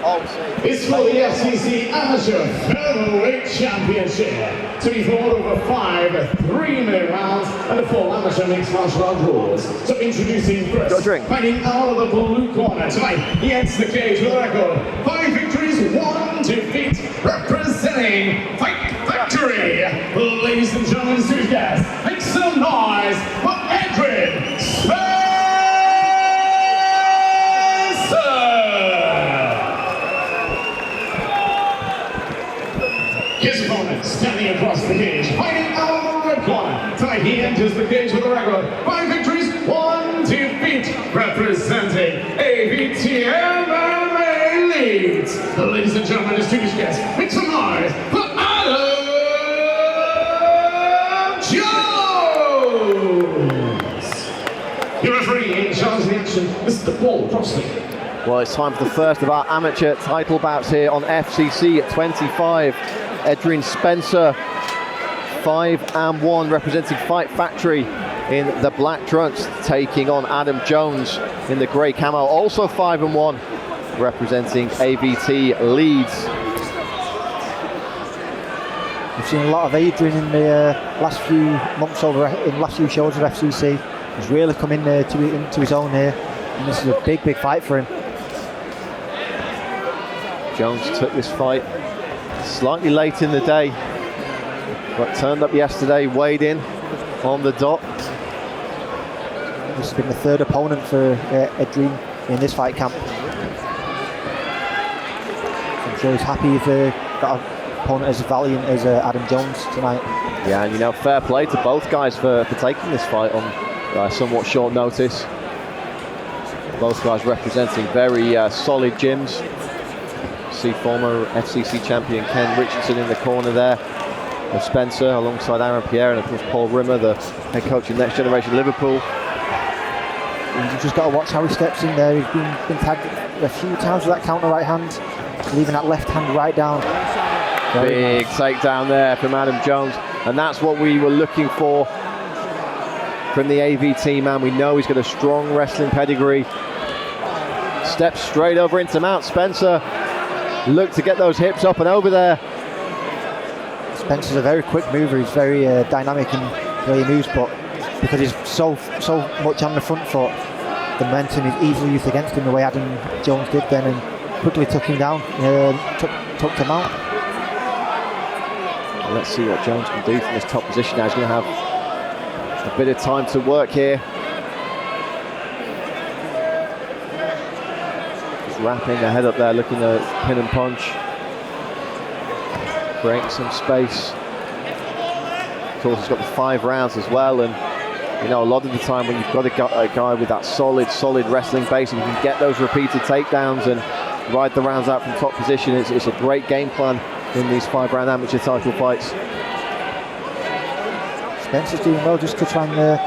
It's for the FCC Amateur Featherweight Championship to be fought over 5 3-minute rounds and the 4 amateur mixed martial art rules. So introducing first, fighting out of the blue corner tonight, he enters the cage with a record 5 victories, 1 defeat, representing Fight Factory. Ladies and gentlemen, distinguished guests, make some noise for Edrine. His opponent standing across the cage, fighting out of the red corner. Tonight he enters the cage with a record 5 victories, 1 defeat, representing AVT MMA Leads. Ladies and gentlemen, distinguished guests, make some noise for Adam Jones. Your referee in charge of the action, Mr. Paul Crossley. Well, it's time for the first of our amateur title bouts here on FCC at 25. Edrine Spencer, 5-1, representing Fight Factory in the black trunks, taking on Adam Jones in the grey camo, also 5-1, representing AVT Leeds. We've seen a lot of Edrine in the last few months in the last few shows of FCC. He's really come in into his own here, and this is a big fight for him. Jones took this fight slightly late in the day, but turned up yesterday, weighed in on the dot. This has been the 3rd opponent for Edrine in this fight camp. I'm sure he's happy if got an opponent as valiant as Adam Jones tonight. Yeah, and you know, fair play to both guys for taking this fight on somewhat short notice. Both guys representing very solid gyms. See former FCC champion Ken Richardson in the corner there of Spencer, alongside Aaron Pierre, and of course Paul Rimmer, the head coach of Next Generation Liverpool. You've just got to watch how he steps in there. He's been tagged a few times with that counter right hand, leaving that left hand right down. Big takedown there from Adam Jones, and that's what we were looking for from the AVT man. We know he's got a strong wrestling pedigree. Steps straight over into Mount Spencer. Look to get those hips up and over there. Spencer's a very quick mover. He's very dynamic in the way he moves, but because he's so much on the front foot, the momentum is easily used against him the way Adam Jones did then, and quickly took him down, took him out. Well, let's see what Jones can do from this top position now. He's going to have a bit of time to work here. Wrapping the head up there, looking at pin and punch, creating some space. Of course, he's got the 5 rounds as well, and you know, a lot of the time when you've got a guy with that solid wrestling base, and you can get those repeated takedowns and ride the rounds out from top position, it's a great game plan in these 5-round amateur title fights. Spencer's doing well just to try and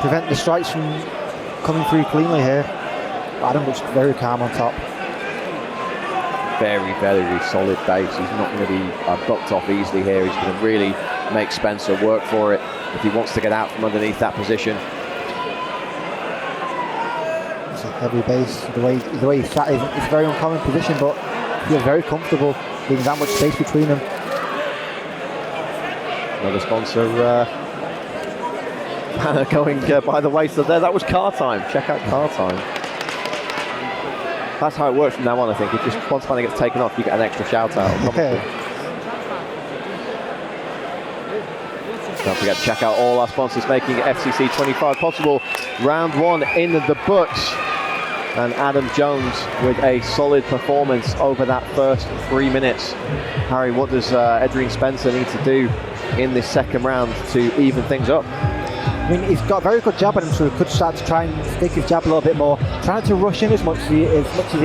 prevent the strikes from coming through cleanly here. Adam looks very calm on top. Very solid base. He's not going to be bucked off easily here. He's going to really make Spencer work for it if he wants to get out from underneath that position. It's a heavy base. The way he's sat is a very uncommon position, but he feels very comfortable leaving that much space between them. Another sponsor going by the wayside there. That was Car Time. Check out Car Time. That's how it works from now on, I think. If just once money gets taken off, you get an extra shout out. Don't forget to check out all our sponsors making FCC 25 possible. Round 1 in the books, and Adam Jones with a solid performance over that first 3 minutes. Harry, what does Edrine Spencer need to do in this second round to even things up? I mean, he's got a very good jab at him, so he could start to try and stick his jab a little bit more. Trying to rush in as much as he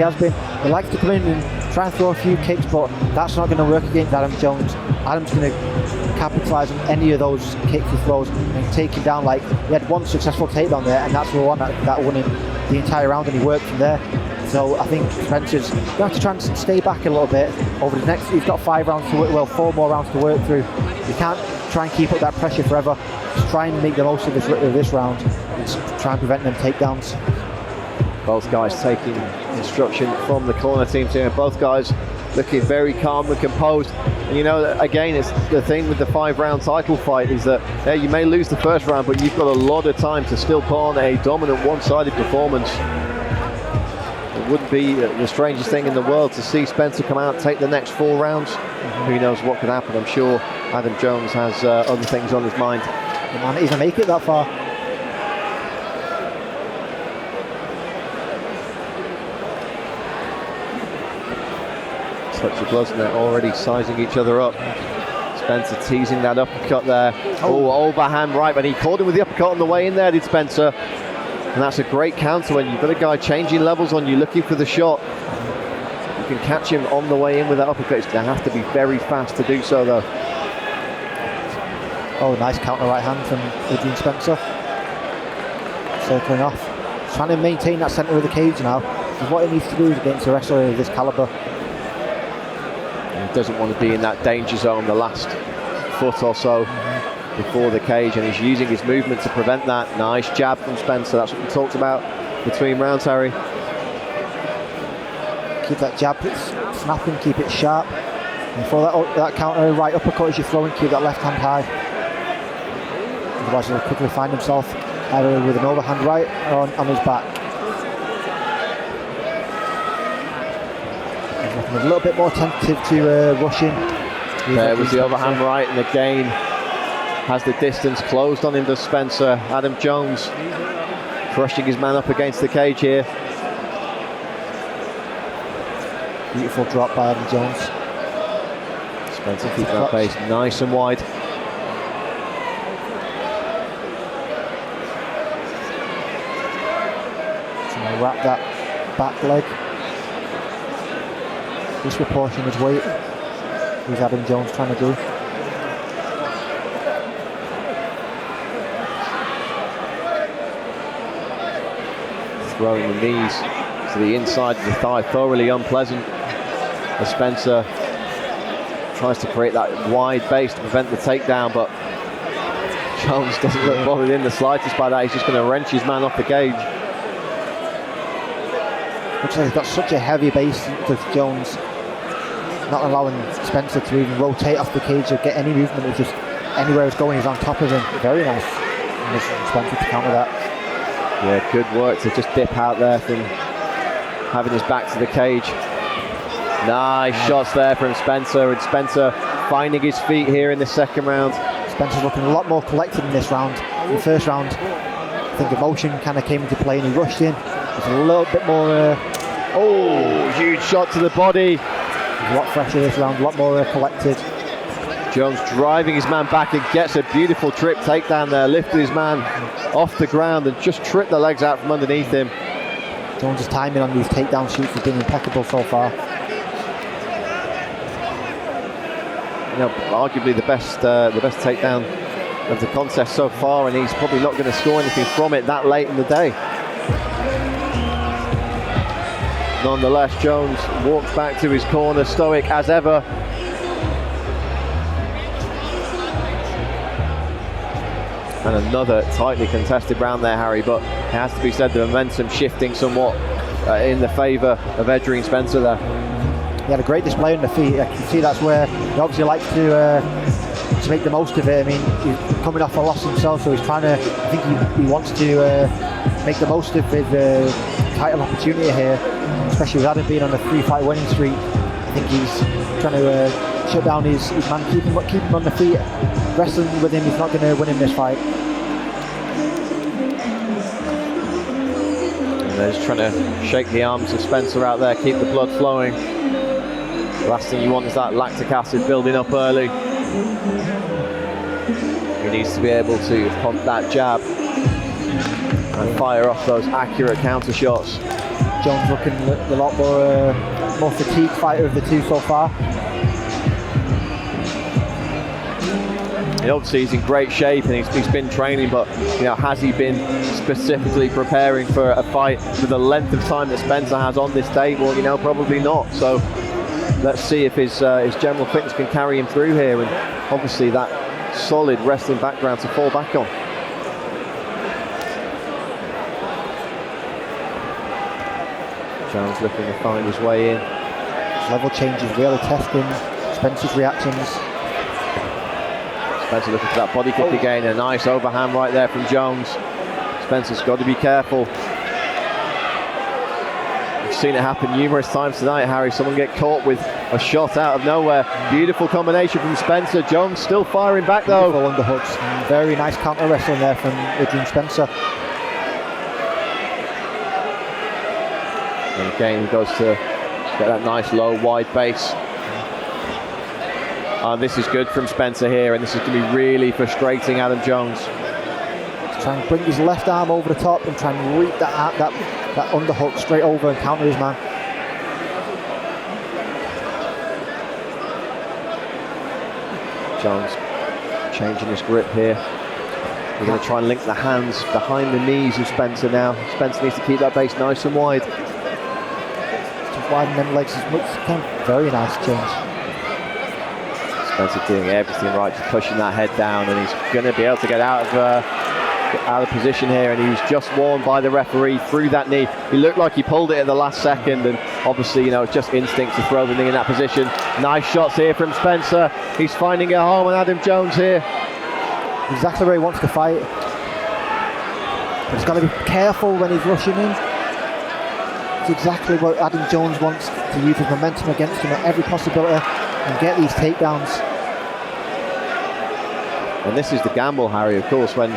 has been. He likes to come in and try and throw a few kicks, but that's not going to work against Adam Jones. Adam's going to capitalise on any of those kicks he throws and take him down. Like, he had one successful takedown there, and that's the one that won him the entire round, and he worked from there. So I think Spencer's going to have to try and stay back a little bit over the next. He's got 5 rounds to work, well, 4 more rounds to work through. You can't try and keep up that pressure forever. Just try and make the most of this round and try and prevent them takedowns. Both guys taking instruction from the corner teams here, and both guys looking very calm and composed. And you know, again, it's the thing with the 5-round title fight is that you may lose the first round, but you've got a lot of time to still put on a dominant one-sided performance. It wouldn't be the strangest thing in the world to see Spencer come out and take the next 4 rounds. Who knows what could happen? I'm sure Adam Jones has other things on his mind. The man isn't make it that far. Touch of gloves and they're already sizing each other up. Spencer teasing that uppercut there. Oh, overhand right, but he caught him with the uppercut on the way in there, did Spencer. And that's a great counter when you've got a guy changing levels on you, looking for the shot. You can catch him on the way in with that uppercut. He's going to have to be very fast to do so, though. Oh, nice counter right hand from Edrine Spencer. Circling off. Trying to maintain that centre of the cage now. Because what he needs to do is against a wrestler of this calibre. He doesn't want to be in that danger zone the last foot or so before the cage, and he's using his movement to prevent that. Nice jab from Spencer. That's what we talked about between rounds, Harry. Keep that jab snapping, keep it sharp. And for that counter right uppercut as you're throwing, keep that left hand high. Otherwise he'll quickly find himself either with an overhand right or on his back. He's looking a little bit more tentative to rush in. There was the overhand right, and again has the distance closed on him, does Spencer. Adam Jones crushing his man up against the cage here. Beautiful drop by Adam Jones. Spencer keeping that base nice and wide. Trying to wrap that back leg. Disproportion his weight. Who's Adam Jones trying to do? Throwing the knees to the inside of the thigh, thoroughly unpleasant. As Spencer tries to create that wide base to prevent the takedown, but Jones doesn't look bothered in the slightest by that. He's just going to wrench his man off the cage. Looks like he's got such a heavy base, does Jones, not allowing Spencer to even rotate off the cage or get any movement. It's just anywhere it's going, he's on top of him. Very nice. And Spencer to counter that. Yeah, good work to just dip out there from having his back to the cage. Nice shots there from Spencer, and Spencer finding his feet here in the second round. Spencer's looking a lot more collected in this round. In the first round, I think emotion kind of came into play and he rushed in. It's a little bit more... huge shot to the body. He's a lot fresher this round, a lot more collected. Jones driving his man back and gets a beautiful trip takedown there, lifted his man off the ground and just tripped the legs out from underneath him. Jones' timing on these takedown shoots has been impeccable so far. You know, arguably the best takedown of the contest so far, and he's probably not going to score anything from it that late in the day. Nonetheless, Jones walks back to his corner, stoic as ever. And another tightly contested round there, Harry, but it has to be said the momentum shifting somewhat in the favour of Edrine Spencer there. He had a great display on the feet. I can see that's where he obviously likes to make the most of it. I mean, he's coming off a loss himself, so he's trying to, I think he wants to make the most of his title opportunity here, especially with Adam being on a 3-fight winning streak. I think he's trying to shut down his man, keep him on the feet. Wrestling with him, he's not going to win in this fight. And they're just trying to shake the arms of Spencer out there, keep the blood flowing. The last thing you want is that lactic acid building up early. He needs to be able to pump that jab and fire off those accurate counter shots. Jones looking a lot more fatigued fighter of the two so far. Obviously he's in great shape and he's been training, but you know, has he been specifically preparing for a fight for the length of time that Spencer has on this day? Well, you know, probably not. So let's see if his general fitness can carry him through here, and obviously that solid wrestling background to fall back on. Jones looking to find his way in. His level changes, really testing Spencer's reactions. Spencer looking for that body kick again. A nice overhand right there from Jones. Spencer's got to be careful. We've seen it happen numerous times tonight, Harry. Someone get caught with a shot out of nowhere. Beautiful combination from Spencer. Jones still firing back though. Beautiful underhooks. And very nice counter wrestling there from Edrine Spencer. And again, he goes to get that nice low, wide base. This is good from Spencer here, and this is going to be really frustrating Adam Jones. Try and bring his left arm over the top and try and reap that underhook straight over and counter his man. Jones changing his grip here. We're going to try and link the hands behind the knees of Spencer now. Spencer needs to keep that base nice and wide. Just widen them legs as much as he can. Very nice change. Spencer doing everything right, just pushing that head down, and he's going to be able to get out of position here, and he was just warned by the referee through that knee. He looked like he pulled it at the last second, and obviously, you know, it's just instinct to throw the knee in that position. Nice shots here from Spencer. He's finding a home on Adam Jones here. Exactly where he wants to fight. But he's got to be careful when he's rushing in. It's exactly what Adam Jones wants, to use his momentum against him at every possibility and get these takedowns. And this is the gamble, Harry, of course, when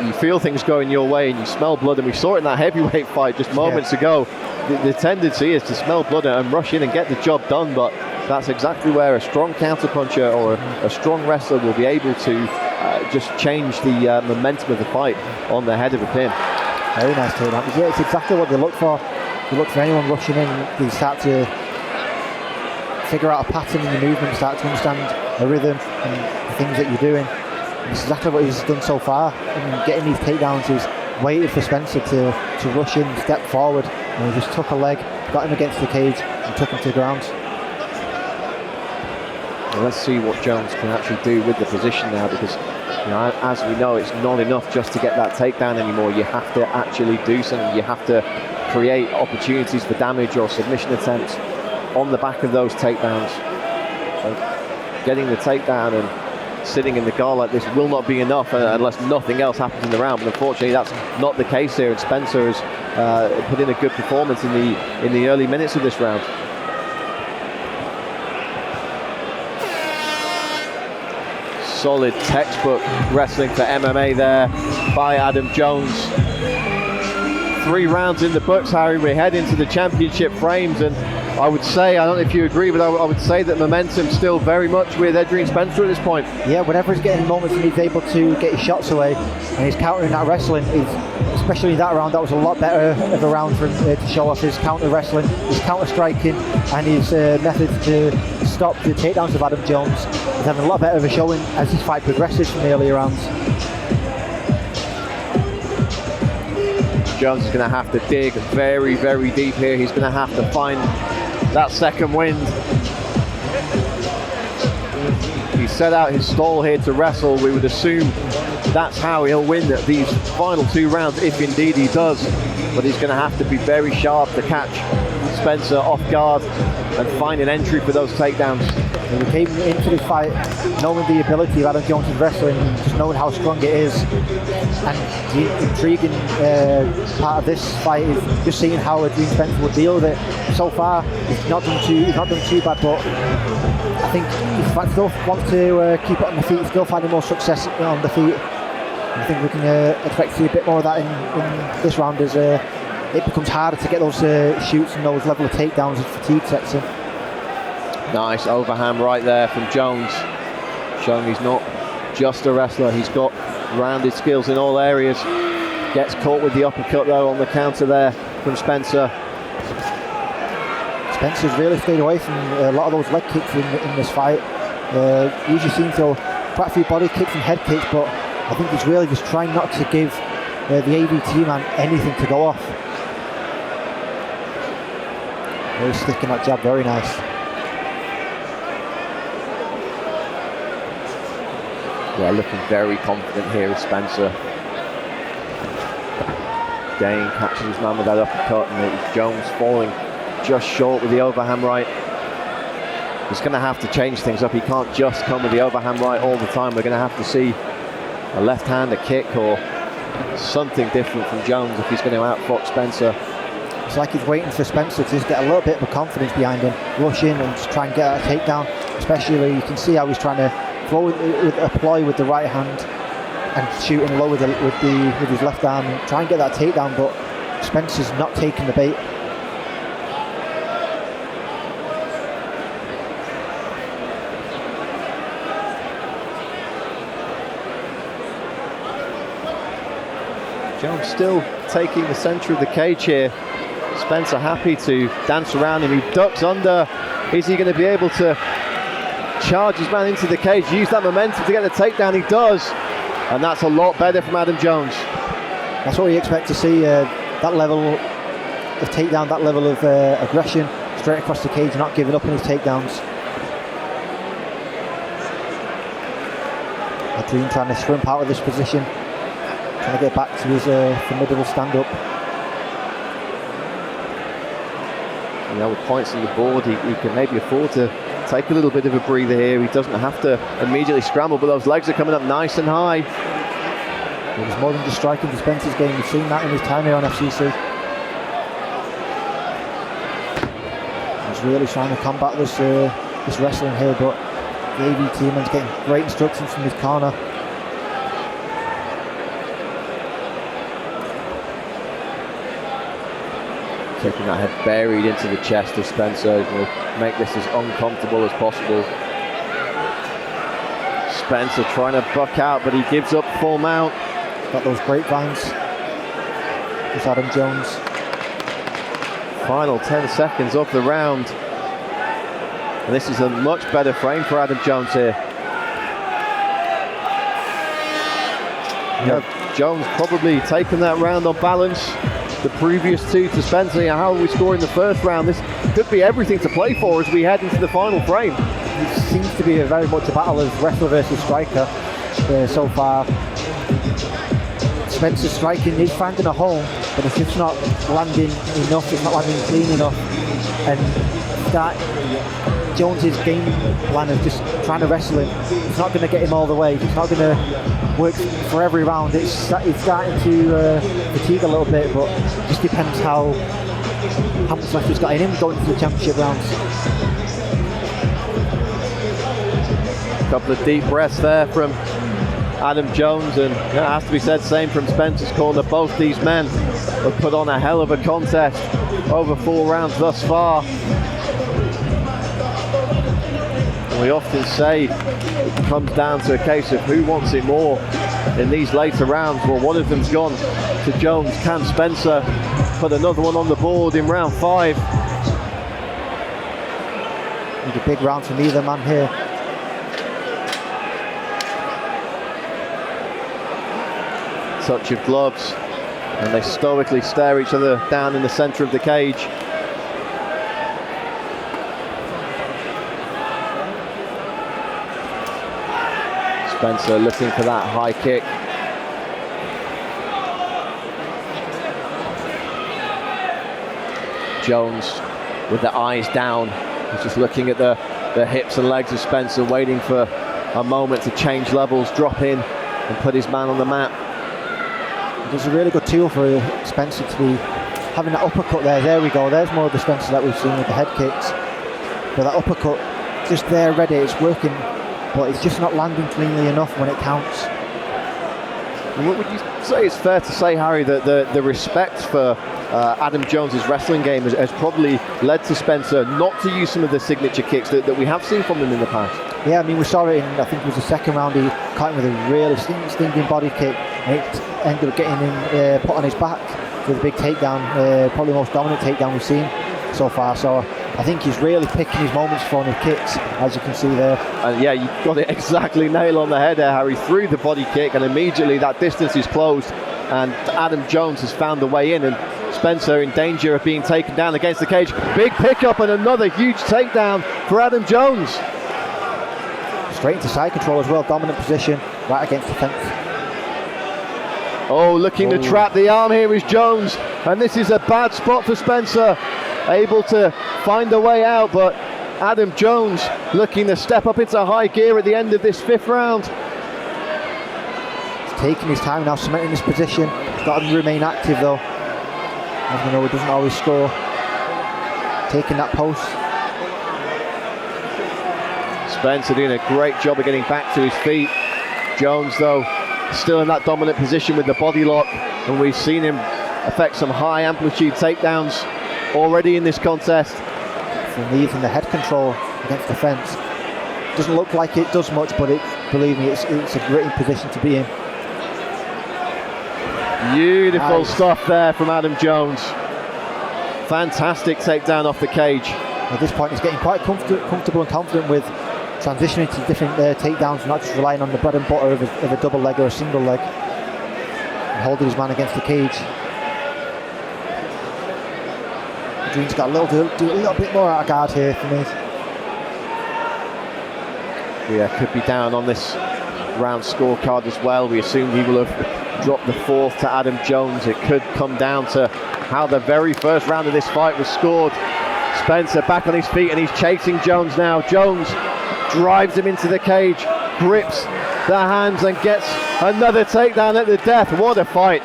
you feel things going your way and you smell blood, and we saw it in that heavyweight fight just moments ago. The tendency is to smell blood and rush in and get the job done, but that's exactly where a strong counterpuncher or a strong wrestler will be able to just change the momentum of the fight on the head of a pin. Very nice takedown. Yeah, it's exactly what they look for. They look for anyone rushing in. They start to figure out a pattern in the movement, start to understand the rhythm and the things that you're doing. And it's exactly what he's done so far. And getting these takedowns, he's waited for Spencer to rush in, step forward, and he just took a leg, got him against the cage and took him to the ground. Well, let's see what Jones can actually do with the position now, because you know, as we know, it's not enough just to get that takedown anymore. You have to actually do something. You have to create opportunities for damage or submission attempts on the back of those takedowns. So getting the takedown and sitting in the guard like this will not be enough unless nothing else happens in the round. But unfortunately, that's not the case here. And Spencer has put in a good performance in the early minutes of this round. Solid textbook wrestling for MMA there by Adam Jones. 3 rounds in the books, Harry. We head into the championship frames, and I would say, I don't know if you agree, but I would say that momentum's still very much with Edrine Spencer at this point. Yeah, whenever he's getting moments and he's able to get his shots away and he's countering that wrestling, especially in that round, that was a lot better of a round for him to show off his counter wrestling, his counter striking, and his methods to stop the takedowns of Adam Jones. He's having a lot better of a showing as his fight progresses from the earlier rounds. Jones is going to have to dig very, very deep here. He's going to have to find that second wind. He set out his stall here to wrestle. We would assume that's how he'll win these final 2 rounds, if indeed he does. But he's going to have to be very sharp to catch Spencer off guard and find an entry for those takedowns. And we came into this fight knowing the ability of Adam Jones' wrestling, just knowing how strong it is. And the intriguing part of this fight is just seeing how Edrine Spencer will deal with it. So far, he's not done too bad, but I think he still wants to keep it on the feet, still finding more success on the feet. I think we can expect to see a bit more of that in this round as it becomes harder to get those shoots and those level of takedowns as fatigue sets in. Nice overhand right there from Jones, showing he's not just a wrestler, he's got rounded skills in all areas. Gets caught with the uppercut though on the counter there from Spencer. Spencer's really stayed away from a lot of those leg kicks in this fight. Usually seems to quite a few body kicks and head kicks, but I think he's really just trying not to give the AVT man anything to go off. Really sticking that jab, very nice. Yeah, looking very confident here is Spencer. again catches his man with that uppercut, and it was Jones falling just short with the overhand right. He's going to have to change things up. He can't just come with the overhand right all the time. We're going to have to see a left hand, a kick, or something different from Jones if he's going to outfox Spencer. It's like he's waiting for Spencer to just get a little bit of confidence behind him, rush in and just try and get that takedown. Especially, you can see how he's trying to throw with a ploy with the right hand and shooting low with his left arm and try and get that takedown, but Spencer's not taking the bait. Jones still taking the centre of the cage here. Spencer happy to dance around him. He ducks under. Is he going to be able to charge his man into the cage, use that momentum to get the takedown? He does, and that's a lot better from Adam Jones. That's what we expect to see, that level of takedown, that level of aggression straight across the cage, not giving up on his takedowns. Edrine trying to shrimp out of this position, trying to get back to his formidable stand-up. You know, with points on the board, he can maybe afford to take a little bit of a breather here. He doesn't have to immediately scramble, but those legs are coming up nice and high. There's more than just striking for Spencer's game. We've seen that in his time here on FCC. He's really trying to combat this wrestling here, but the AV teamman's getting great instructions from his corner. Keeping that head buried into the chest of Spencer, will make this as uncomfortable as possible. Spencer trying to buck out, but he gives up full mount. Got those grapevines. It's Adam Jones. Final 10 seconds of the round. And this is a much better frame for Adam Jones here. Yeah, Jones probably taken that round on balance. The previous two to Spencer. How are we scoring the first round? This could be everything to play for as we head into the final frame. It seems to be very much a battle of wrestler versus striker so far. Spencer's striking, he's finding a home, but it's just not landing enough, it's not landing clean enough. And that Jones's game plan of just trying to wrestle him, it's not going to get him all the way, it's not going to work for every round. It's starting to fatigue a little bit, but it just depends how much left he's got in him going into the championship rounds. A couple of deep breaths there from Adam Jones, and it has to be said, same from Spencer's corner. Both these men have put on a hell of a contest over 4 rounds thus far. And we often say it comes down to a case of who wants it more in these later rounds. Well, one of them's gone to Jones. Can Spencer put another one on the board in round 5? Need a big round from either man here. Touch of gloves, and they stoically stare each other down in the centre of the cage. Spencer looking for that high kick. Jones with the eyes down. He's just looking at the hips and legs of Spencer, waiting for a moment to change levels, drop in and put his man on the mat. It's a really good tool for Spencer to be having that uppercut there. There we go. There's more of the Spencer that we've seen with the head kicks. But that uppercut, just there, ready, it's working, but it's just not landing cleanly enough when it counts. What would you say it's fair to say, Harry, that the respect for Adam Jones's wrestling game has probably led to Spencer not to use some of the signature kicks that we have seen from him in the past? Yeah, I mean, we saw it in, I think it was the second round, he caught him with a really stinging body kick, and it ended up getting him put on his back with a big takedown, probably the most dominant takedown we've seen so far. So I think he's really picking his moments for his kicks, as you can see there. And yeah, you got it exactly nail on the head there, Harry. Threw the body kick, and immediately that distance is closed, and Adam Jones has found the way in, and Spencer in danger of being taken down against the cage. Big pickup and another huge takedown for Adam Jones. Straight into side control as well, dominant position, right against the fence. Oh, looking to trap the arm here is Jones, and this is a bad spot for Spencer. Able to find a way out, but Adam Jones looking to step up into high gear at the end of this 5th round. He's taking his time now, cementing his position. He's got to remain active though. As we know, he doesn't always score. Taking that post. Spencer doing a great job of getting back to his feet. Jones, though, still in that dominant position with the body lock, and we've seen him affect some high amplitude takedowns already in this contest. From leaving the head control against the fence. Doesn't look like it does much, but believe me, it's a great position to be in. Beautiful stuff there from Adam Jones. Fantastic takedown off the cage. At this point, he's getting quite comfortable and confident with transitioning to different takedowns, not just relying on the bread and butter of a double leg or a single leg, and holding his man against the cage. Edrine's got do a little bit more out of guard here for me. Yeah, could be down on this round scorecard as well. We assume he will have dropped the 4th to Adam Jones. It could come down to how the very first round of this fight was scored. Spencer back on his feet and he's chasing Jones now. Jones drives him into the cage, grips the hands and gets another takedown at the death. What a fight.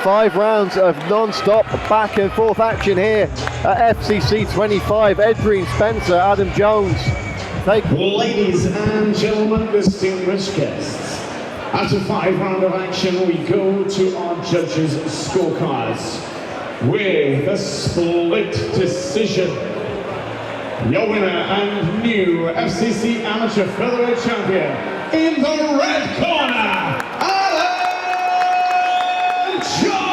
5 rounds of non-stop back and forth action here at FCC 25. Edrine, Spencer, Adam Jones. Ladies and gentlemen, distinguished guests, after 5 rounds of action, we go to our judges' scorecards with a split decision. Your winner and new FCC Amateur Featherweight Champion in the red corner, Adam Jones!